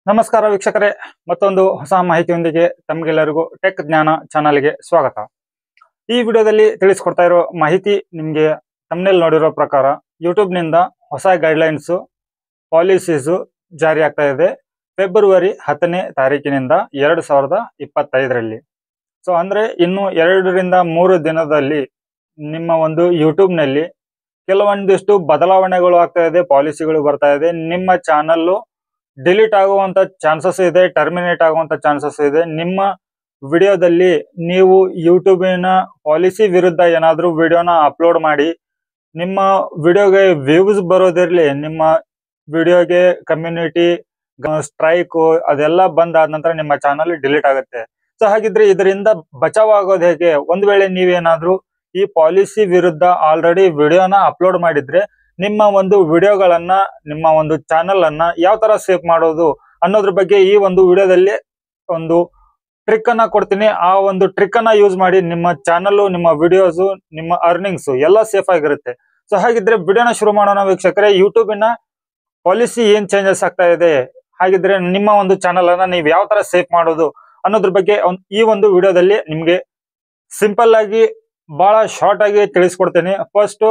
ನಮಸ್ಕಾರ ವೀಕ್ಷಕರೇ, ಮತ್ತೊಂದು ಹೊಸ ಮಾಹಿತಿಯೊಂದಿಗೆ ತಮಗೆಲ್ಲರಿಗೂ ಟೆಕ್ ಜ್ಞಾನ ಚಾನಲ್ಗೆ ಸ್ವಾಗತ. ಈ ವಿಡಿಯೋದಲ್ಲಿ ತಿಳಿಸ್ಕೊಡ್ತಾ ಇರೋ ಮಾಹಿತಿ ನಿಮಗೆ ತಮ್ಮನೇಲಿ ನೋಡಿರೋ ಪ್ರಕಾರ ಯೂಟ್ಯೂಬ್ನಿಂದ ಹೊಸ ಗೈಡ್ಲೈನ್ಸ್ ಪಾಲಿಸೀಸು ಜಾರಿ ಆಗ್ತಾ ಇದೆ ಫೆಬ್ರವರಿ 10ನೇ ತಾರೀಕಿನಿಂದ 2025ರಲ್ಲಿ. ಸೊ ಅಂದ್ರೆ ಇನ್ನು 2 ರಿಂದ 3 ದಿನದಲ್ಲಿ ನಿಮ್ಮ ಒಂದು ಯೂಟ್ಯೂಬ್ನಲ್ಲಿ ಕೆಲವೊಂದಿಷ್ಟು ಬದಲಾವಣೆಗಳು ಆಗ್ತಾ ಇದೆ, ಪಾಲಿಸಿಗಳು ಬರ್ತಾ ಇದೆ. ನಿಮ್ಮ ಚಾನಲ್ಲು ಡಿಲೀಟ್ ಆಗುವಂತ ಚಾನ್ಸಸ್ ಇದೆ, ಟರ್ಮಿನೇಟ್ ಆಗುವಂತ ಚಾನ್ಸಸ್ ಇದೆ. ನಿಮ್ಮ ವಿಡಿಯೋದಲ್ಲಿ ನೀವು ಯೂಟ್ಯೂಬಿನ ಪಾಲಿಸಿ ವಿರುದ್ಧ ಏನಾದ್ರೂ ವಿಡಿಯೋನ ಅಪ್ಲೋಡ್ ಮಾಡಿ ನಿಮ್ಮ ವಿಡಿಯೋಗೆ ವ್ಯೂಸ್ ಬರೋದಿರ್ಲಿ, ನಿಮ್ಮ ವಿಡಿಯೋಗೆ ಕಮ್ಯುನಿಟಿ ಸ್ಟ್ರೈಕ್ ಅದೆಲ್ಲ ಬಂದಾದ ನಂತರ ನಿಮ್ಮ ಚಾನಲ್ ಡಿಲೀಟ್ ಆಗುತ್ತೆ. ಸೊ ಹಾಗಿದ್ರೆ ಇದರಿಂದ ಬಚಾವಾಗೋದು ಹೇಗೆ? ಒಂದ್ ವೇಳೆ ನೀವೇನಾದ್ರೂ ಈ ಪಾಲಿಸಿ ವಿರುದ್ಧ ಆಲ್ರೆಡಿ ವಿಡಿಯೋನ ಅಪ್ಲೋಡ್ ಮಾಡಿದ್ರೆ ನಿಮ್ಮ ಒಂದು ವಿಡಿಯೋಗಳನ್ನ, ನಿಮ್ಮ ಒಂದು ಚಾನಲ್ ಅನ್ನ ಯಾವ ತರ ಸೇವ್ ಮಾಡೋದು ಅನ್ನೋದ್ರ ಬಗ್ಗೆ ಈ ಒಂದು ವಿಡಿಯೋದಲ್ಲಿ ಒಂದು ಟ್ರಿಕ್ ಅನ್ನ ಕೊಡ್ತೀನಿ. ಆ ಒಂದು ಟ್ರಿಕ್ ಅನ್ನ ಯೂಸ್ ಮಾಡಿ ನಿಮ್ಮ ಚಾನಲ್, ನಿಮ್ಮ ವಿಡಿಯೋಸ್, ನಿಮ್ಮ ಅರ್ನಿಂಗ್ಸ್ ಎಲ್ಲ ಸೇಫ್ ಆಗಿರುತ್ತೆ. ಸೊ ಹಾಗಿದ್ರೆ ವಿಡಿಯೋನ ಶುರು ಮಾಡೋಣ ವೀಕ್ಷಕರೇ. ಯೂಟ್ಯೂಬಿನ ಪಾಲಿಸಿ ಏನ್ ಚೇಂಜಸ್ ಆಗ್ತಾ ಇದೆ, ಹಾಗಿದ್ರೆ ನಿಮ್ಮ ಒಂದು ಚಾನಲ್ ಅನ್ನ ನೀವು ಯಾವ ತರ ಸೇಫ್ ಮಾಡೋದು ಅನ್ನೋದ್ರ ಬಗ್ಗೆ ಈ ಒಂದು ವಿಡಿಯೋದಲ್ಲಿ ನಿಮ್ಗೆ ಸಿಂಪಲ್ ಆಗಿ ಬಹಳ ಶಾರ್ಟ್ ಆಗಿ ತಿಳಿಸ್ಕೊಡ್ತೇನೆ. ಫಸ್ಟ್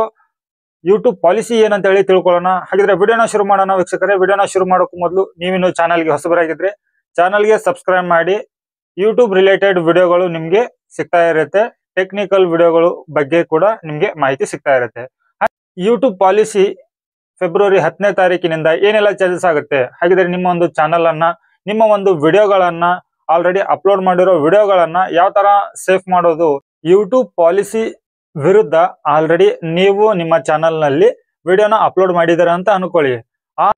ಯೂಟ್ಯೂಬ್ ಪಾಲಿಸಿ ಏನಂತ ಹೇಳಿ ತಿಳ್ಕೊಳ್ಳೋಣ. ಹಾಗಿದ್ರೆ ವಿಡಿಯೋನ ಶುರು ಮಾಡೋಣ ವೀಕ್ಷಕರೇ. ವಿಡಿಯೋನ ಶುರು ಮಾಡೋಕ್ಕೂ ಮೊದಲು ನೀವಿನ್ನು ಚಾನಲ್ಗೆ ಹೊಸಬರಾಗಿದ್ರೆ ಚಾನಲ್ಗೆ ಸಬ್ಸ್ಕ್ರೈಬ್ ಮಾಡಿ. ಯೂಟ್ಯೂಬ್ ರಿಲೇಟೆಡ್ ವಿಡಿಯೋಗಳು ನಿಮ್ಗೆ ಸಿಗ್ತಾ ಇರುತ್ತೆ, ಟೆಕ್ನಿಕಲ್ ವಿಡಿಯೋಗಳು ಬಗ್ಗೆ ಕೂಡ ನಿಮ್ಗೆ ಮಾಹಿತಿ ಸಿಗ್ತಾ ಇರುತ್ತೆ. ಯೂಟ್ಯೂಬ್ ಪಾಲಿಸಿ ಫೆಬ್ರವರಿ 10ನೇ ತಾರೀಕಿನಿಂದ ಏನೆಲ್ಲ ಚೇಂಜಸ್ ಆಗುತ್ತೆ, ಹಾಗಿದ್ರೆ ನಿಮ್ಮ ಒಂದು ಚಾನಲ್ ಅನ್ನ, ನಿಮ್ಮ ಒಂದು ವಿಡಿಯೋಗಳನ್ನ, ಆಲ್ರೆಡಿ ಅಪ್ಲೋಡ್ ಮಾಡಿರೋ ವಿಡಿಯೋಗಳನ್ನ ಯಾವ ತರ ಸೇಫ್ ಮಾಡೋದು. ಯೂಟ್ಯೂಬ್ ಪಾಲಿಸಿ ವಿರುದ್ಧ ಆಲ್ರೆಡಿ ನೀವು ನಿಮ್ಮ ಚಾನಲ್ ನಲ್ಲಿ ವಿಡಿಯೋನ ಅಪ್ಲೋಡ್ ಮಾಡಿದಾರೆ ಅಂತ ಅನ್ಕೊಳ್ಳಿ.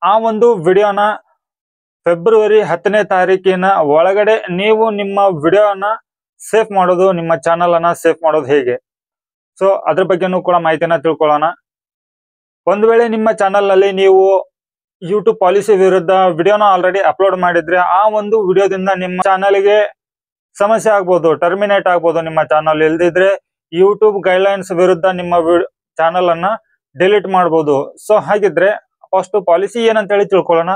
ಆ ಒಂದು ವಿಡಿಯೋನ ಫೆಬ್ರವರಿ 10ನೇ ತಾರೀಕಿನ ಒಳಗಡೆ ನೀವು ನಿಮ್ಮ ವಿಡಿಯೋನ ಸೇಫ್ ಮಾಡೋದು, ನಿಮ್ಮ ಚಾನಲ್ ಅನ್ನ ಸೇಫ್ ಮಾಡೋದು ಹೇಗೆ, ಸೊ ಅದ್ರ ಬಗ್ಗೆನೂ ಕೂಡ ಮಾಹಿತಿನ ತಿಳ್ಕೊಳ್ಳೋಣ. ಒಂದ್ ವೇಳೆ ನಿಮ್ಮ ಚಾನಲ್ ನಲ್ಲಿ ನೀವು ಯೂಟ್ಯೂಬ್ ಪಾಲಿಸಿ ವಿರುದ್ಧ ವಿಡಿಯೋನ ಆಲ್ರೆಡಿ ಅಪ್ಲೋಡ್ ಮಾಡಿದ್ರೆ ಆ ಒಂದು ವಿಡಿಯೋದಿಂದ ನಿಮ್ಮ ಚಾನಲ್ಗೆ ಸಮಸ್ಯೆ ಆಗ್ಬೋದು, ಟರ್ಮಿನೇಟ್ ಆಗ್ಬೋದು ನಿಮ್ಮ ಚಾನಲ್. ಇಲ್ದಿದ್ರೆ ಯೂಟ್ಯೂಬ್ ಗೈಡ್ಲೈನ್ಸ್ ವಿರುದ್ಧ ನಿಮ್ಮ ಚಾನಲ್ ಅನ್ನ ಡಿಲೀಟ್ ಮಾಡಬಹುದು. ಸೊ ಹಾಗಿದ್ರೆ ಫಸ್ಟ್ ಪಾಲಿಸಿ ಏನಂತ ಹೇಳಿ ತಿಳ್ಕೊಳ್ಳೋಣ.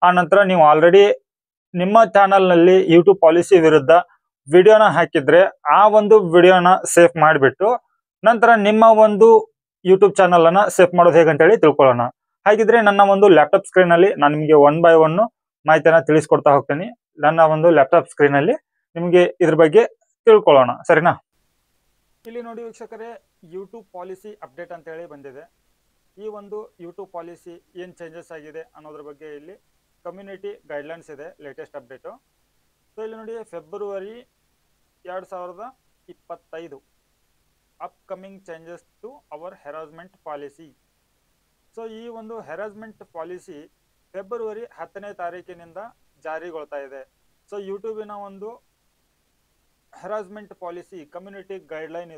ಆ ನಂತರ ನೀವು ಆಲ್ರೆಡಿ ನಿಮ್ಮ ಚಾನಲ್ ನಲ್ಲಿ ಯೂಟ್ಯೂಬ್ ಪಾಲಿಸಿ ವಿರುದ್ಧ ವಿಡಿಯೋನ ಹಾಕಿದ್ರೆ ಆ ಒಂದು ವಿಡಿಯೋನ ಸೇಫ್ ಮಾಡಿಬಿಟ್ಟು ನಂತರ ನಿಮ್ಮ ಒಂದು ಯೂಟ್ಯೂಬ್ ಚಾನಲ್ ಅನ್ನ ಸೇಫ್ ಮಾಡೋದು ಹೇಗಂತ ಹೇಳಿ ತಿಳ್ಕೊಳ್ಳೋಣ. ಹಾಗಿದ್ರೆ ನನ್ನ ಒಂದು ಲ್ಯಾಪ್ಟಾಪ್ ಸ್ಕ್ರೀನ್ ಅಲ್ಲಿ ನಾನು ನಿಮಗೆ 1 by 1 ಮಾಹಿತಿಯನ್ನ ತಿಳಿಸ್ಕೊಡ್ತಾ ಹೋಗ್ತೀನಿ. ನನ್ನ ಒಂದು ಲ್ಯಾಪ್ಟಾಪ್ ಸ್ಕ್ರೀನ್ ಅಲ್ಲಿ ನಿಮಗೆ ಇದ್ರ ಬಗ್ಗೆ ತಿಳ್ಕೊಳ್ಳೋಣ, ಸರಿನಾ? ಇಲ್ಲಿ ನೋಡಿ ವೀಕ್ಷಕರೇ, ಯೂಟ್ಯೂಬ್ ಪಾಲಿಸಿ ಅಪ್ಡೇಟ್ ಅಂತ ಹೇಳಿ ಬಂದಿದೆ. ಈ ಒಂದು ಯೂಟ್ಯೂಬ್ ಪಾಲಿಸಿ ಏನ್ ಚೇಂಜಸ್ ಆಗಿದೆ ಅನ್ನೋದ್ರ ಬಗ್ಗೆ ಇಲ್ಲಿ ಕಮ್ಯುನಿಟಿ ಗೈಡ್ಲೈನ್ಸ್ ಇದೆ, ಲೇಟೆಸ್ಟ್ ಅಪ್ಡೇಟು. ಸೊ ಇಲ್ಲಿ ನೋಡಿ, February 2025 upcoming changes to our harassment policy. So ಈ ಒಂದು ಹೆರಾಸ್ಮೆಂಟ್ ಪಾಲಿಸಿ ಫೆಬ್ರವರಿ 10ನೇ ತಾರೀಕಿನಿಂದ ಜಾರಿಗೊಳ್ತಾ ಇದೆ. ಸೊ ಯೂಟ್ಯೂಬಿನ ಒಂದು ಹೆರಾಸ್ಮೆಂಟ್ ಪಾಲಿಸಿ ಕಮ್ಯುನಿಟಿ ಗೈಡ್ಲೈನ್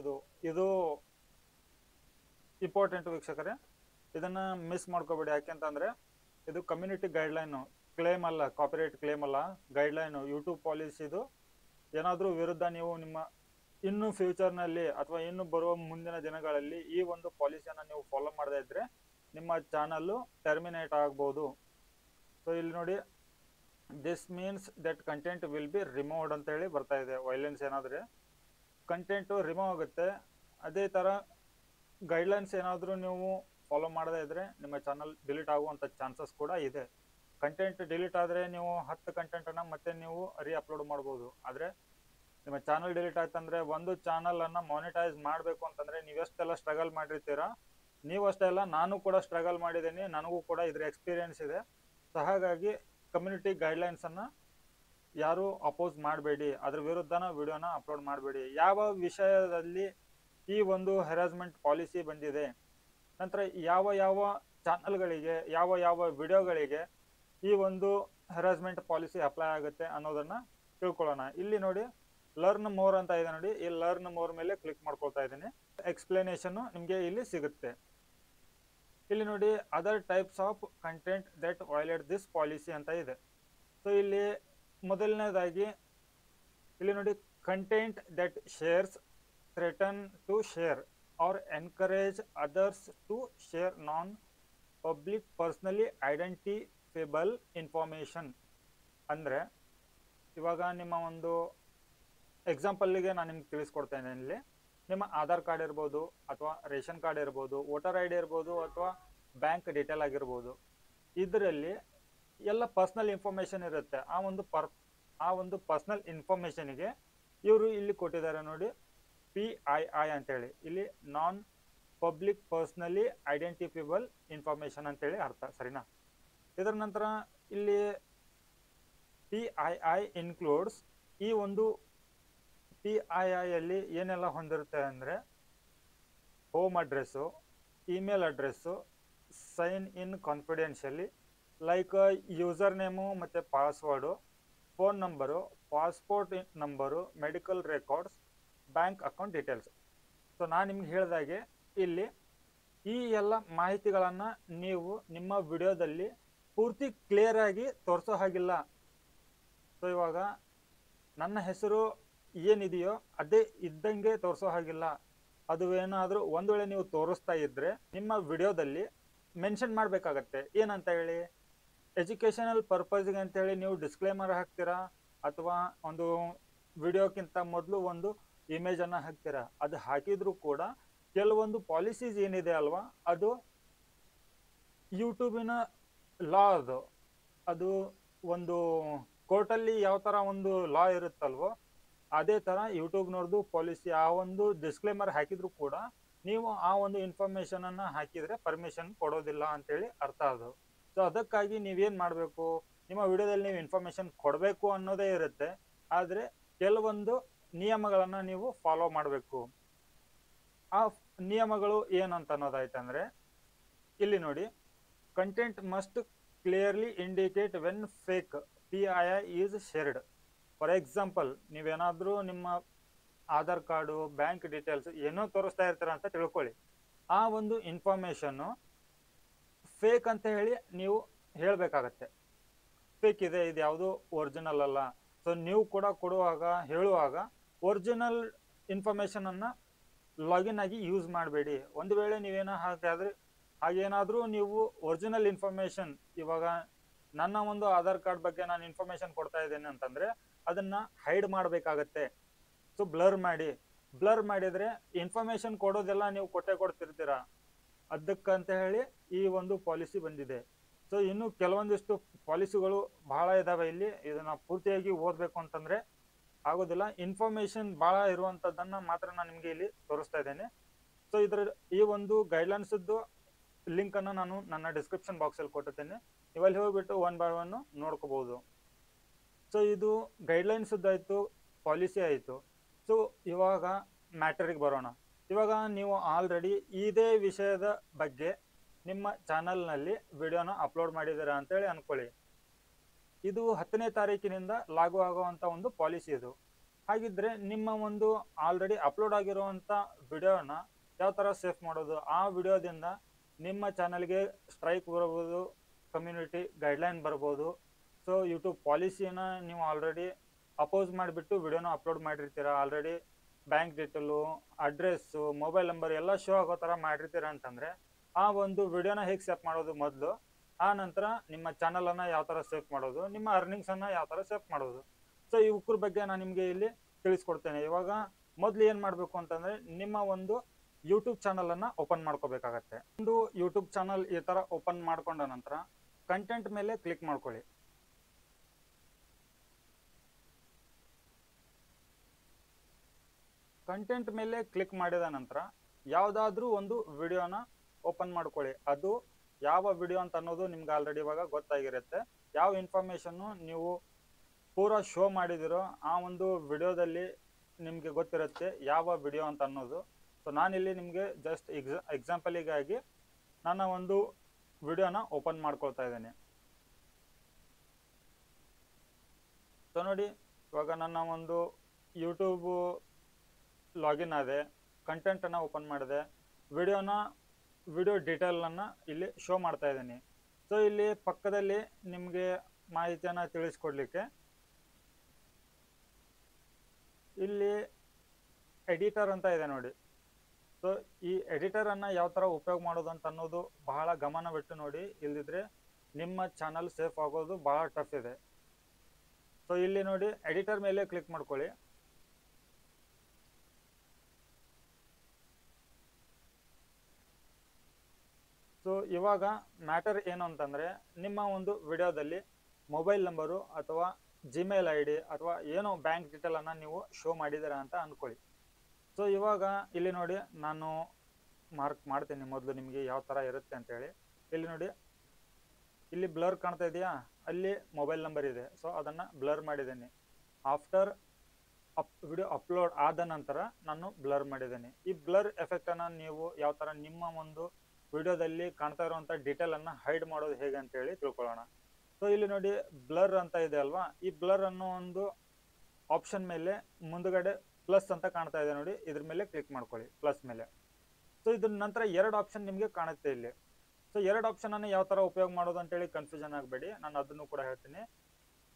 ಇದು ಇಂಪಾರ್ಟೆಂಟ್ ವೀಕ್ಷಕರೇ, ಇದನ್ನ ಮಿಸ್ ಮಾಡ್ಕೋಬೇಡಿ. ಯಾಕೆಂತಂದ್ರೆ ಇದು ಕಮ್ಯುನಿಟಿ ಗೈಡ್ಲೈನ್, ಕ್ಲೇಮ್ ಅಲ್ಲ, ಕಾಪಿರೈಟ್ ಕ್ಲೇಮ್ ಅಲ್ಲ, ಗೈಡ್ಲೈನ್. ಯೂಟ್ಯೂಬ್ ಪಾಲಿಸಿದು ಏನಾದ್ರೂ ವಿರುದ್ಧ ನೀವು ನಿಮ್ಮ ಇನ್ನು ಫ್ಯೂಚರ್ ನಲ್ಲಿ ಅಥವಾ ಇನ್ನು ಬರುವ ಮುಂದಿನ ದಿನಗಳಲ್ಲಿ ಈ ಒಂದು ಪಾಲಿಸಿಯನ್ನ ನೀವು ಫಾಲೋ ಮಾಡದೇ ಇದ್ರೆ ನಿಮ್ಮ ಚಾನಲ್ ಟರ್ಮಿನೇಟ್ ಆಗ್ಬಹುದು. ಸೊ ಇಲ್ಲಿ ನೋಡಿ, this means that content will be removed ಅಂತ ಹೇಳಿ ಬರ್ತಾ ಇದೆ. ವೈಲೆನ್ಸ್ ಏನಾದ್ರೆ ಕಂಟೆಂಟ್ ರಿಮೂವ್ ಆಗುತ್ತೆ. ಅದೇ ತರ ಗೈಡ್ಲೈನ್ಸ್ ಏನಾದ್ರೂ ನೀವು ಫಾಲೋ ಮಾಡದೇ ಇದ್ರೆ ನಿಮ್ಮ ಚಾನಲ್ ಡಿಲೀಟ್ ಆಗುವಂತ ಚಾನ್ಸಸ್ ಕೂಡ ಇದೆ. ಕಂಟೆಂಟ್ ಡಿಲೀಟ್ ಆದ್ರೆ ನೀವು 10 ಕಂಟೆಂಟ್ ಅನ್ನ ಮತ್ತೆ ನೀವು ರೀ ಅಪ್ಲೋಡ್ ಮಾಡಬಹುದು. ಆದ್ರೆ ನಿಮ್ಮ ಚಾನಲ್ ಡಿಲೀಟ್ ಆಯ್ತಂದ್ರೆ ಒಂದು ಚಾನಲ್ ಅನ್ನ ಮಾನಿಟೈಸ್ ಮಾಡಬೇಕು ಅಂತಂದ್ರೆ ನೀವೆಷ್ಟೆಲ್ಲ ಸ್ಟ್ರಗಲ್ ಮಾಡಿರ್ತೀರಾ, ನೀವಷ್ಟೇ ಅಲ್ಲ, ನಾನು ಕೂಡ ಸ್ಟ್ರಗಲ್ ಮಾಡಿದ್ದೀನಿ, ನನಗೂ ಕೂಡ ಇದ್ರ ಎಕ್ಸ್ಪೀರಿಯನ್ಸ್ ಇದೆ. ಸೊ ಹಾಗಾಗಿ ಕಮ್ಯುನಿಟಿ ಗೈಡ್ಲೈನ್ಸ್ ಅನ್ನ ಯಾರು ಅಪೋಸ್ ಮಾಡಬೇಡಿ, ಅದ್ರ ವಿರುದ್ಧನ ವಿಡಿಯೋನ ಅಪ್ಲೋಡ್ ಮಾಡಬೇಡಿ. ಯಾವ ವಿಷಯದಲ್ಲಿ ಈ ಒಂದು ಹೆರಾಸ್ಮೆಂಟ್ ಪಾಲಿಸಿ ಬಂದಿದೆ, ನಂತರ ಯಾವ ಯಾವ ಚಾನಲ್ಗಳಿಗೆ, ಯಾವ ಯಾವ ವಿಡಿಯೋಗಳಿಗೆ ಈ ಒಂದು ಹೆರಾಸ್ಮೆಂಟ್ ಪಾಲಿಸಿ ಅಪ್ಲೈ ಆಗುತ್ತೆ ಅನ್ನೋದನ್ನ ತಿಳ್ಕೊಳ್ಳೋಣ. ಇಲ್ಲಿ ನೋಡಿ, ಲರ್ನ್ ಮೋರ್ ಅಂತ ಇದೆ ನೋಡಿ, ಈ ಲರ್ನ್ ಮೋರ್ ಮೇಲೆ ಕ್ಲಿಕ್ ಮಾಡ್ಕೊಳ್ತಾ ಇದ್ದೀನಿ. ಎಕ್ಸ್ಪ್ಲನೇಷನ್ ನಿಮಗೆ ಇಲ್ಲಿ ಸಿಗುತ್ತೆ. ಇಲ್ಲಿ ನೋಡಿ, other types of content that violate this policy ಅಂತ ಇದೆ. ಸೊ ಇಲ್ಲಿ ಮೊದಲನೇದಾಗಿ ಇಲ್ಲಿ ನೋಡಿ, content that shares, threaten to share or encourage others to share non public personally identifiable information ಅಂದರೆ ಇವಾಗ ನಿಮ್ಮ ಒಂದು ಎಕ್ಸಾಂಪಲ್ಗೆ ನಾನು ನಿಮ್ಗೆ ತಿಳಿಸ್ಕೊಡ್ತೇನೆ. ಇಲ್ಲಿ ನಿಮ್ಮ ಆಧಾರ್ ಕಾರ್ಡ್ ಇರ್ಬೋದು, ಅಥವಾ ರೇಷನ್ ಕಾರ್ಡ್ ಇರ್ಬೋದು, ವೋಟರ್ ಐ ಡಿ ಇರ್ಬೋದು, ಅಥವಾ ಬ್ಯಾಂಕ್ ಡೀಟೇಲ್ ಆಗಿರ್ಬೋದು. ಇದರಲ್ಲಿ ಎಲ್ಲ ಪರ್ಸ್ನಲ್ ಇನ್ಫಾರ್ಮೇಶನ್ ಇರುತ್ತೆ. ಆ ಒಂದು ಪರ್ಸ್ನಲ್ ಇನ್ಫಾರ್ಮೇಶನ್ಗೆ ಇವರು ಇಲ್ಲಿ ಕೊಟ್ಟಿದ್ದಾರೆ ನೋಡಿ, PII ಅಂತೇಳಿ. ಇಲ್ಲಿ ನಾನ್ ಪಬ್ಲಿಕ್ ಪರ್ಸ್ನಲಿ ಐಡೆಂಟಿಫಿಬಲ್ ಇನ್ಫಾರ್ಮೇಶನ್ ಅಂತೇಳಿ ಅರ್ಥ, ಸರಿನಾ? ಇದರ ನಂತರ ಇಲ್ಲಿ PII ಇನ್ಕ್ಲೂಡ್ಸ್, ಈ ಒಂದು PII ಅಲ್ಲಿ ಏನೆಲ್ಲ ಹೊಂದಿರುತ್ತೆ ಅಂದರೆ home address, email address, sign in confidentially, like user name ಮತ್ತು password, phone number, passport number, medical records, bank account details. So ನಾನು ನಿಮ್ಗೆ ಹೇಳಿದಾಗೆ ಇಲ್ಲಿ ಈ ಎಲ್ಲ ಮಾಹಿತಿಗಳನ್ನು ನೀವು ನಿಮ್ಮ ವಿಡಿಯೋದಲ್ಲಿ ಪೂರ್ತಿ ಕ್ಲಿಯರ್ ಆಗಿ ತೋರಿಸೋ ಹಾಗಿಲ್ಲ. ಸೊ ಇವಾಗ ನನ್ನ ಹೆಸರು ಏನಿದೆಯೋ ಅದೇ ಇದ್ದಂಗೆ ತೋರಿಸೋ ಹಾಗಿಲ್ಲ. ಅದು ಏನಾದರೂ ಒಂದು ವೇಳೆ ನೀವು ತೋರಿಸ್ತಾ ಇದ್ದರೆ ನಿಮ್ಮ ವಿಡಿಯೋದಲ್ಲಿ ಮೆನ್ಷನ್ ಮಾಡಬೇಕಾಗತ್ತೆ. ಏನಂತ ಹೇಳಿ, ಎಜುಕೇಷನಲ್ ಪರ್ಪಸ್ಗೆ ಅಂತೇಳಿ ನೀವು ಡಿಸ್ಕ್ಲೇಮರ್ ಹಾಕ್ತೀರಾ, ಅಥವಾ ಒಂದು ವಿಡಿಯೋಕ್ಕಿಂತ ಮೊದಲು ಒಂದು ಇಮೇಜನ್ನು ಹಾಕ್ತೀರಾ. ಅದು ಹಾಕಿದರೂ ಕೂಡ ಕೆಲವೊಂದು ಪಾಲಿಸೀಸ್ ಏನಿದೆ ಅಲ್ವಾ, ಅದು ಯೂಟ್ಯೂಬಿನ ಲಾ, ಅದು ಒಂದು ಕೋರ್ಟಲ್ಲಿ ಯಾವ ಥರ ಒಂದು ಲಾ ಇರುತ್ತಲ್ವೋ ಅದೇ ಥರ ಯೂಟ್ಯೂಬ್ನವ್ರದ್ದು ಪಾಲಿಸಿ. ಆ ಒಂದು ಡಿಸ್ಕ್ಲೇಮರ್ ಹಾಕಿದ್ರು ಕೂಡ ನೀವು ಆ ಒಂದು ಇನ್ಫಾರ್ಮೇಷನನ್ನು ಹಾಕಿದರೆ ಪರ್ಮಿಷನ್ ಕೊಡೋದಿಲ್ಲ ಅಂತೇಳಿ ಅರ್ಥ ಅದು. ಸೊ ಅದಕ್ಕಾಗಿ ನೀವೇನು ಮಾಡಬೇಕು, ನಿಮ್ಮ ವಿಡಿಯೋದಲ್ಲಿ ನೀವು ಇನ್ಫಾರ್ಮೇಷನ್ ಕೊಡಬೇಕು ಅನ್ನೋದೇ ಇರುತ್ತೆ, ಆದರೆ ಕೆಲವೊಂದು ನಿಯಮಗಳನ್ನು ನೀವು ಫಾಲೋ ಮಾಡಬೇಕು. ಆ ನಿಯಮಗಳು ಏನಂತ ಅನ್ನೋದಾಯ್ತಂದರೆ ಇಲ್ಲಿ ನೋಡಿ, content must clearly indicate when fake PII is shared. For example, ನೀವೇನಾದರೂ ನಿಮ್ಮ ಆಧಾರ್ ಕಾರ್ಡು, ಬ್ಯಾಂಕ್ ಡೀಟೇಲ್ಸ್ ಏನೋ ತೋರಿಸ್ತಾ ಇರ್ತೀರ ಅಂತ ತಿಳ್ಕೊಳ್ಳಿ. ಆ ಒಂದು ಇನ್ಫಾರ್ಮೇಷನ್ನು ಫೇಕ್ ಅಂತ ಹೇಳಿ ನೀವು ಹೇಳಬೇಕಾಗತ್ತೆ. ಫೇಕ್ ಇದೆ, ಇದು ಯಾವುದು ಒರಿಜಿನಲ್ ಅಲ್ಲ. ಸೊ ನೀವು ಕೂಡ ಹೇಳುವಾಗ ಒರಿಜಿನಲ್ ಇನ್ಫಾರ್ಮೇಷನನ್ನು ಲಾಗಿನ್ ಆಗಿ ಯೂಸ್ ಮಾಡಬೇಡಿ. ಒಂದು ವೇಳೆ ನೀವೇನೋ ಹಾಗೇನಾದರೂ ನೀವು ಒರಿಜಿನಲ್ ಇನ್ಫಾರ್ಮೇಷನ್, ಇವಾಗ ನನ್ನ ಒಂದು ಆಧಾರ್ ಕಾರ್ಡ್ ಬಗ್ಗೆ ನಾನು ಇನ್ಫಾರ್ಮೇಷನ್ ಕೊಡ್ತಾ ಇದ್ದೇನೆ ಅಂತಂದರೆ ಅದನ್ನು ಹೈಡ್ ಮಾಡಬೇಕಾಗತ್ತೆ. ಸೊ ಬ್ಲರ್ ಮಾಡಿದರೆ ಇನ್ಫಾರ್ಮೇಷನ್ ಕೊಡೋದೆಲ್ಲ ನೀವು ಕೊಡ್ತಿರ್ತೀರ. ಅದಕ್ಕಂತ ಹೇಳಿ ಈ ಒಂದು ಪಾಲಿಸಿ ಬಂದಿದೆ. ಸೊ ಇನ್ನು ಕೆಲವೊಂದಿಷ್ಟು ಪಾಲಿಸಿಗಳು ಬಹಳ ಇದ್ದಾವೆ. ಇಲ್ಲಿ ಇದನ್ನು ಪೂರ್ತಿಯಾಗಿ ಓದಬೇಕು ಅಂತಂದರೆ ಆಗೋದಿಲ್ಲ. ಇನ್ಫಾರ್ಮೇಷನ್ ಭಾಳ ಇರುವಂಥದ್ದನ್ನು ಮಾತ್ರ ನಾನು ನಿಮಗೆ ಇಲ್ಲಿ ತೋರಿಸ್ತಾ ಇದ್ದೇನೆ. ಸೊ ಈ ಒಂದು ಗೈಡ್ಲೈನ್ಸದ್ದು ಲಿಂಕನ್ನು ನಾನು ನನ್ನ ಡಿಸ್ಕ್ರಿಪ್ಷನ್ ಬಾಕ್ಸಲ್ಲಿ ಕೊಟ್ಟಿದ್ದೇನೆ. ನೀವಲ್ಲಿ ಹೋಗ್ಬಿಟ್ಟು ಒನ್ ಬೈ ಒನ್ ನೋಡ್ಕೋಬೋದು. ಸೊ ಇದು ಗೈಡ್ಲೈನ್ಸದ್ದಾಯಿತು, ಪಾಲಿಸಿ ಆಯಿತು. ಸೊ ಇವಾಗ ಮ್ಯಾಟರಿಗೆ ಬರೋಣ. ಇವಾಗ ನೀವು ಆಲ್ರೆಡಿ ಇದೇ ವಿಷಯದ ಬಗ್ಗೆ ನಿಮ್ಮ ಚಾನಲ್ನಲ್ಲಿ ವಿಡಿಯೋನ ಅಪ್ಲೋಡ್ ಮಾಡಿದ್ದೀರಾ ಅಂತೇಳಿ ಅಂದ್ಕೊಳ್ಳಿ. ಇದು 10ನೇ ತಾರೀಕಿನಿಂದ ಲಾಗು ಆಗುವಂಥ ಒಂದು ಪಾಲಿಸಿ ಇದು. ಹಾಗಿದ್ರೆ ನಿಮ್ಮ ಒಂದು ಆಲ್ರೆಡಿ ಅಪ್ಲೋಡ್ ಆಗಿರುವಂಥ ವಿಡಿಯೋನ ಯಾವ ಥರ ಸೇಫ್ ಮಾಡೋದು? ಆ ವಿಡಿಯೋದಿಂದ ನಿಮ್ಮ ಚಾನಲ್ಗೆ ಸ್ಟ್ರೈಕ್ ಬರ್ಬೋದು, ಕಮ್ಯುನಿಟಿ ಗೈಡ್ಲೈನ್ ಬರ್ಬೋದು. ಸೊ ಯೂಟ್ಯೂಬ್ ಪಾಲಿಸಿನ ನೀವು ಆಲ್ರೆಡಿ ಅಪೋಸ್ ಮಾಡಿಬಿಟ್ಟು ವಿಡಿಯೋನ ಅಪ್ಲೋಡ್ ಮಾಡಿರ್ತೀರ. Already bank detail, address, mobile number ಎಲ್ಲ ಶೋ ಆಗೋ ಥರ ಮಾಡಿರ್ತೀರ ಅಂತಂದರೆ ಆ ಒಂದು ವಿಡಿಯೋನ ಹೇಗೆ ಸೇಫ್ ಮಾಡೋದು ಮೊದಲು, ಆ ನಂತರ ನಿಮ್ಮ ಚಾನಲನ್ನು ಯಾವ ಥರ ಸೇಫ್ ಮಾಡೋದು, ನಿಮ್ಮ ಅರ್ನಿಂಗ್ಸನ್ನು ಯಾವ ಥರ ಸೇಫ್ ಮಾಡೋದು. ಸೊ ಇವಕ್ರ ಬಗ್ಗೆ ನಾನು ನಿಮಗೆ ಇಲ್ಲಿ ತಿಳಿಸ್ಕೊಡ್ತೇನೆ. ಇವಾಗ ಮೊದಲು ಏನು ಮಾಡಬೇಕು ಅಂತಂದರೆ ನಿಮ್ಮ ಒಂದು ಯೂಟ್ಯೂಬ್ ಚಾನಲನ್ನು ಓಪನ್ ಮಾಡ್ಕೋಬೇಕಾಗತ್ತೆ. ಒಂದು ಯೂಟ್ಯೂಬ್ ಚಾನಲ್ ಈ ಥರ ಓಪನ್ ಮಾಡ್ಕೊಂಡ ನಂತರ ಕಂಟೆಂಟ್ ಮೇಲೆ ಕ್ಲಿಕ್ ಮಾಡ್ಕೊಳ್ಳಿ. ಕಂಟೆಂಟ್ ಮೇಲೆ ಕ್ಲಿಕ್ ಮಾಡಿದ ನಂತರ ಯಾವುದಾದ್ರೂ ಒಂದು ವಿಡಿಯೋನ ಓಪನ್ ಮಾಡ್ಕೊಳ್ಳಿ. ಅದು ಯಾವ ವಿಡಿಯೋ ಅಂತ ಅನ್ನೋದು ನಿಮ್ಗೆ ಆಲ್ರೆಡಿ ಇವಾಗ ಗೊತ್ತಾಗಿರುತ್ತೆ. ಯಾವ ಇನ್ಫಾರ್ಮೇಷನ್ನು ನೀವು ಪೂರಾ ಶೋ ಮಾಡಿದಿರೋ ಆ ಒಂದು ವಿಡಿಯೋದಲ್ಲಿ ನಿಮಗೆ ಗೊತ್ತಿರುತ್ತೆ ಯಾವ ವಿಡಿಯೋ ಅಂತ ಅನ್ನೋದು. ಸೊ ನಾನಿಲ್ಲಿ ನಿಮಗೆ ಜಸ್ಟ್ ಎಕ್ಸಾಂಪಲಿಗಾಗಿ ನನ್ನ ಒಂದು ವಿಡಿಯೋನ ಓಪನ್ ಮಾಡ್ಕೊಳ್ತಾ ಇದ್ದೇನೆ. ಸೊ ನೋಡಿ, ಇವಾಗ ನನ್ನ ಒಂದು ಯೂಟ್ಯೂಬು ಲಾಗಿನ್ ಆದೆ, ಕಂಟೆಂಟನ್ನು ಓಪನ್ ಮಾಡಿದೆ, ವಿಡಿಯೋ ಡೀಟೇಲನ್ನು ಇಲ್ಲಿ ಶೋ ಮಾಡ್ತಾ ಇದ್ದೀನಿ. ಸೊ ಇಲ್ಲಿ ಪಕ್ಕದಲ್ಲಿ ನಿಮಗೆ ಮಾಹಿತಿಯನ್ನು ತಿಳಿಸ್ಕೊಡ್ಲಿಕ್ಕೆ ಇಲ್ಲಿ ಎಡಿಟರ್ ಅಂತ ಇದೆ ನೋಡಿ. ಸೊ ಈ ಎಡಿಟರನ್ನು ಯಾವ ಥರ ಉಪಯೋಗ ಮಾಡೋದು ಅಂತ ಅನ್ನೋದು ಬಹಳ ಗಮನವಿಟ್ಟು ನೋಡಿ, ಇಲ್ಲದಿದ್ದರೆ ನಿಮ್ಮ ಚಾನಲ್ ಸೇಫ್ ಆಗೋದು ಭಾಳ ಟಫ್ ಇದೆ. ಸೊ ಇಲ್ಲಿ ನೋಡಿ ಎಡಿಟರ್ ಮೇಲೆ ಕ್ಲಿಕ್ ಮಾಡ್ಕೊಳ್ಳಿ. ಸೊ ಇವಾಗ ಮ್ಯಾಟರ್ ಏನು ಅಂತಂದ್ರೆ, ನಿಮ್ಮ ಒಂದು ವಿಡಿಯೋದಲ್ಲಿ ಮೊಬೈಲ್ ನಂಬರು ಅಥವಾ ಜಿಮೇಲ್ ID ಅಥವಾ ಏನೋ ಬ್ಯಾಂಕ್ ಡೀಟೇಲ್ ಅನ್ನ ನೀವು ಶೋ ಮಾಡಿದ್ದೀರಾ ಅಂತ ಅನ್ಕೊಳ್ಳಿ. ಸೊ ಇವಾಗ ಇಲ್ಲಿ ನೋಡಿ ನಾನು ಮಾರ್ಕ್ ಮಾಡ್ತೀನಿ ಮೊದಲು ನಿಮಗೆ ಯಾವ ತರ ಇರುತ್ತೆ ಅಂತ ಹೇಳಿ. ಇಲ್ಲಿ ನೋಡಿ, ಇಲ್ಲಿ ಬ್ಲರ್ ಕಾಣ್ತಾ ಇದೆಯಾ, ಅಲ್ಲಿ ಮೊಬೈಲ್ ನಂಬರ್ ಇದೆ. ಸೊ ಅದನ್ನ ಬ್ಲರ್ ಮಾಡಿದ್ದೀನಿ. ಆಫ್ಟರ್ ವಿಡಿಯೋ ಅಪ್ಲೋಡ್ ಆದ ನಂತರ ನಾನು ಬ್ಲರ್ ಮಾಡಿದ್ದೀನಿ. ಈ ಬ್ಲರ್ ಎಫೆಕ್ಟ್ ಅನ್ನ ನೀವು ಯಾವ ತರ ನಿಮ್ಮ ಒಂದು ವಿಡಿಯೋದಲ್ಲಿ ಕಾಣ್ತಾ ಇರುವಂತ ಡೀಟೇಲ್ ಅನ್ನ ಹೈಡ್ ಮಾಡೋದು ಹೇಗೆ ಅಂತ ಹೇಳಿ ತಿಳ್ಕೊಳ್ಳೋಣ. ಸೊ ಇಲ್ಲಿ ನೋಡಿ ಬ್ಲರ್ ಅಂತ ಇದೆ ಅಲ್ವಾ, ಈ ಬ್ಲರ್ ಅನ್ನೋ ಒಂದು ಆಪ್ಷನ್ ಮೇಲೆ ಮುಂದ್ಗಡೆ ಪ್ಲಸ್ ಅಂತ ಕಾಣ್ತಾ ಇದೆ ನೋಡಿ, ಇದ್ರ ಮೇಲೆ ಕ್ಲಿಕ್ ಮಾಡ್ಕೊಳ್ಳಿ, ಪ್ಲಸ್ ಮೇಲೆ. ಸೊ ಇದ್ರ ನಂತರ ಎರಡು ಆಪ್ಷನ್ ನಿಮ್ಗೆ ಕಾಣುತ್ತೆ ಇಲ್ಲಿ. ಸೊ ಎರಡು ಆಪ್ಷನ್ ಅನ್ನು ಯಾವ ತರ ಉಪಯೋಗ ಮಾಡೋದು ಅಂತ ಹೇಳಿ ಕನ್ಫ್ಯೂಷನ್ ಆಗಬೇಡಿ, ನಾನು ಅದನ್ನು ಕೂಡ ಹೇಳ್ತೀನಿ.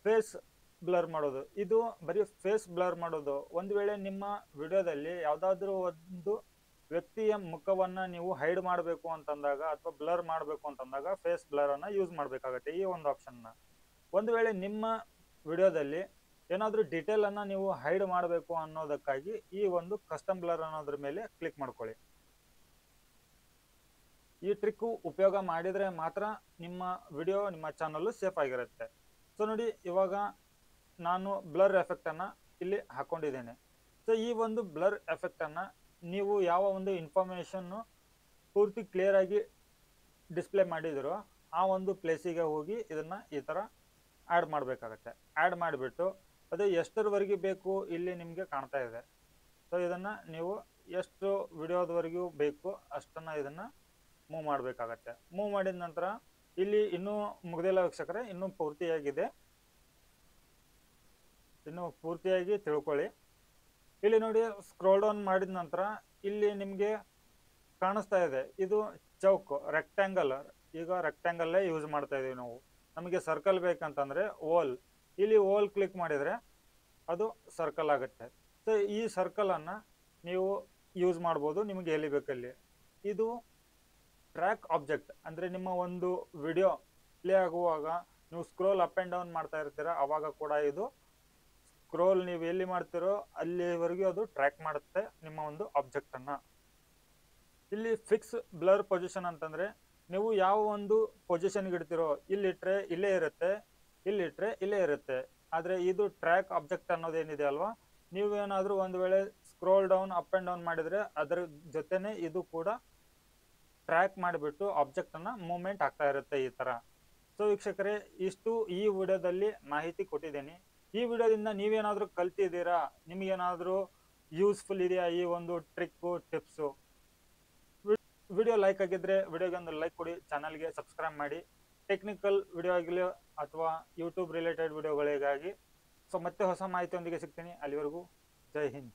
ಫೇಸ್ ಬ್ಲರ್ ಮಾಡೋದು, ಇದು ಬರೀ ಫೇಸ್ ಬ್ಲರ್ ಮಾಡೋದು. ಒಂದ್ ವೇಳೆ ನಿಮ್ಮ ವಿಡಿಯೋದಲ್ಲಿ ಯಾವ್ದಾದ್ರು ಒಂದು ವ್ಯಕ್ತಿಯ ಮುಖವನ್ನ ನೀವು ಹೈಡ್ ಮಾಡಬೇಕು ಅಂತಂದಾಗ ಅಥವಾ ಬ್ಲರ್ ಮಾಡಬೇಕು ಅಂತಂದಾಗ ಫೇಸ್ ಬ್ಲರ್ ಅನ್ನ ಯೂಸ್ ಮಾಡ್ಬೇಕಾಗತ್ತೆ, ಈ ಒಂದು ಆಪ್ಷನ್ ನ. ಒಂದ್ ವೇಳೆ ನಿಮ್ಮ ವಿಡಿಯೋದಲ್ಲಿ ಏನಾದ್ರೂ ಡೀಟೇಲ್ ಅನ್ನ ನೀವು ಹೈಡ್ ಮಾಡಬೇಕು ಅನ್ನೋದಕ್ಕಾಗಿ ಈ ಒಂದು ಕಸ್ಟಮ್ ಬ್ಲರ್ ಅನ್ನೋದ್ರ ಮೇಲೆ ಕ್ಲಿಕ್ ಮಾಡ್ಕೊಳ್ಳಿ. ಈ ಟ್ರಿಕ್ ಉಪಯೋಗ ಮಾಡಿದ್ರೆ ಮಾತ್ರ ನಿಮ್ಮ ವಿಡಿಯೋ ನಿಮ್ಮ ಚಾನಲ್ ಸೇಫ್ ಆಗಿರುತ್ತೆ. ಸೊ ನೋಡಿ ಇವಾಗ ನಾನು ಬ್ಲರ್ ಎಫೆಕ್ಟ್ ಅನ್ನ ಇಲ್ಲಿ ಹಾಕೊಂಡಿದ್ದೇನೆ. ಸೊ ಈ ಒಂದು ಬ್ಲರ್ ಎಫೆಕ್ಟ್ ಅನ್ನ ನೀವು ಯಾವ ಒಂದು ಇನ್ಫಾರ್ಮೇಶನ್ ಪೂರ್ತಿ ಕ್ಲಿಯರ್ ಆಗಿ ಡಿಸ್ಪ್ಲೇ ಮಾಡಿದಿರೋ ಆ ಒಂದು ಪ್ಲೇಸಿಗೆ ಹೋಗಿ ಇದನ್ನ ಈ ತರ ಆಡ್ ಮಾಡಬೇಕಾಗತ್ತೆ. ಆಡ್ ಮಾಡಿಬಿಟ್ಟು ಅದು ಎಷ್ಟರವರೆಗೆ ಬೇಕು ಇಲ್ಲಿ ನಿಮ್ಗೆ ಕಾಣ್ತಾ ಇದೆ. ಸೊ ಇದನ್ನ ನೀವು ಎಷ್ಟು ವಿಡಿಯೋದವರೆಗೂ ಬೇಕು ಅಷ್ಟನ್ನ ಇದನ್ನ ಮೂವ್ ಮಾಡಬೇಕಾಗತ್ತೆ. ಮೂವ್ ಮಾಡಿದ ನಂತರ ಇಲ್ಲಿ ಇನ್ನೂ ಮುಗ್ದಿಲ್ಲ ವೀಕ್ಷಕರೇ, ಇನ್ನೂ ಪೂರ್ತಿಯಾಗಿದೆ, ಇನ್ನು ಪೂರ್ತಿಯಾಗಿ ತಿಳ್ಕೊಳ್ಳಿ. ಇಲ್ಲಿ ನೋಡಿ ಸ್ಕ್ರೋಲ್ ಡೌನ್ ಮಾಡಿದ ನಂತರ ಇಲ್ಲಿ ನಿಮ್ಗೆ ಕಾಣಿಸ್ತಾ ಇದೆ ಇದು ಚೌಕ್, ರೆಕ್ಟ್ಯಾಂಗಲ್. ಈಗ ರೆಕ್ಟ್ಯಾಂಗಲ್ ಯೂಸ್ ಮಾಡ್ತಾ ಇದೀವಿ ನಾವು. ನಮಗೆ ಸರ್ಕಲ್ ಬೇಕಂತಂದ್ರೆ ಓಲ್, ಇಲ್ಲಿ ಓಲ್ ಕ್ಲಿಕ್ ಮಾಡಿದ್ರೆ ಅದು ಸರ್ಕಲ್ ಆಗುತ್ತೆ. ಸೊ ಈ ಸರ್ಕಲ್ ಅನ್ನ ನೀವು ಯೂಸ್ ಮಾಡ್ಬೋದು ನಿಮಗೆ ಎಲ್ಲಿ ಬೇಕಲ್ಲಿ. ಇದು ಟ್ರ್ಯಾಕ್ ಆಬ್ಜೆಕ್ಟ್, ಅಂದ್ರೆ ನಿಮ್ಮ ಒಂದು ವಿಡಿಯೋ ಪ್ಲೇ ಆಗುವಾಗ ನೀವು ಸ್ಕ್ರೋಲ್ ಅಪ್ ಅಂಡ್ ಡೌನ್ ಮಾಡ್ತಾ ಇರ್ತೀರಾ, ಅವಾಗ ಕೂಡ ಇದು ಸ್ಕ್ರೋಲ್ ನೀವು ಎಲ್ಲಿ ಮಾಡ್ತಿರೋ ಅಲ್ಲಿವರೆಗೂ ಅದು ಟ್ರ್ಯಾಕ್ ಮಾಡುತ್ತೆ ನಿಮ್ಮ ಒಂದು ಆಬ್ಜೆಕ್ಟ್ ಅನ್ನ. ಇಲ್ಲಿ ಫಿಕ್ಸ್ ಬ್ಲರ್ ಪೊಸಿಷನ್ ಅಂತಂದ್ರೆ ನೀವು ಯಾವ ಒಂದು ಪೊಸಿಷನ್ ಇಡ್ತಿರೋ, ಇಲ್ಲಿಟ್ರೆ ಇಲ್ಲೇ ಇರುತ್ತೆ, ಇಲ್ಲಿಟ್ರೆ ಇಲ್ಲೇ ಇರುತ್ತೆ. ಆದ್ರೆ ಇದು ಟ್ರ್ಯಾಕ್ ಆಬ್ಜೆಕ್ಟ್ ಅನ್ನೋದೇನಿದೆ ಅಲ್ವಾ, ನೀವೇನಾದ್ರೂ ಒಂದು ವೇಳೆ scroll down up and down ಮಾಡಿದ್ರೆ ಅದರ ಜೊತೆನೆ ಇದು ಕೂಡ ಟ್ರ್ಯಾಕ್ ಮಾಡಿಬಿಟ್ಟು ಆಬ್ಜೆಕ್ಟ್ ಅನ್ನ ಮೂವ್ಮೆಂಟ್ ಆಗ್ತಾ ಇರುತ್ತೆ ಈ ತರ. ಸೊ ವೀಕ್ಷಕರೇ, ಇಷ್ಟು ಈ ವಿಡಿಯೋದಲ್ಲಿ ಮಾಹಿತಿ ಕೊಟ್ಟಿದ್ದೀನಿ. ಈ ವಿಡಿಯೋದಿಂದ ನೀವೇನಾದ್ರೂ ಕಲ್ತಿದ್ದೀರಾ, ನಿಮ್ಗೇನಾದ್ರೂ ಯೂಸ್ಫುಲ್ ಇದೆಯಾ ಈ ಒಂದು ಟ್ರಿಕ್ ಟಿಪ್ಸು? ವಿಡಿಯೋ ಲೈಕ್ ಆಗಿದ್ರೆ ವಿಡಿಯೋಗೆ ಒಂದು ಲೈಕ್ ಕೊಡಿ, ಚಾನಲ್ಗೆ ಸಬ್ಸ್ಕ್ರೈಬ್ ಮಾಡಿ. ಟೆಕ್ನಿಕಲ್ ವಿಡಿಯೋ ಆಗಲಿ ಅಥವಾ ಯೂಟ್ಯೂಬ್ ರಿಲೇಟೆಡ್ ವಿಡಿಯೋಗಳಿಗಾಗಿ. ಸೊ ಮತ್ತೆ ಹೊಸ ಮಾಹಿತಿಯೊಂದಿಗೆ ಸಿಗ್ತೀನಿ, ಅಲ್ಲಿವರೆಗೂ ಜೈ ಹಿಂದ್.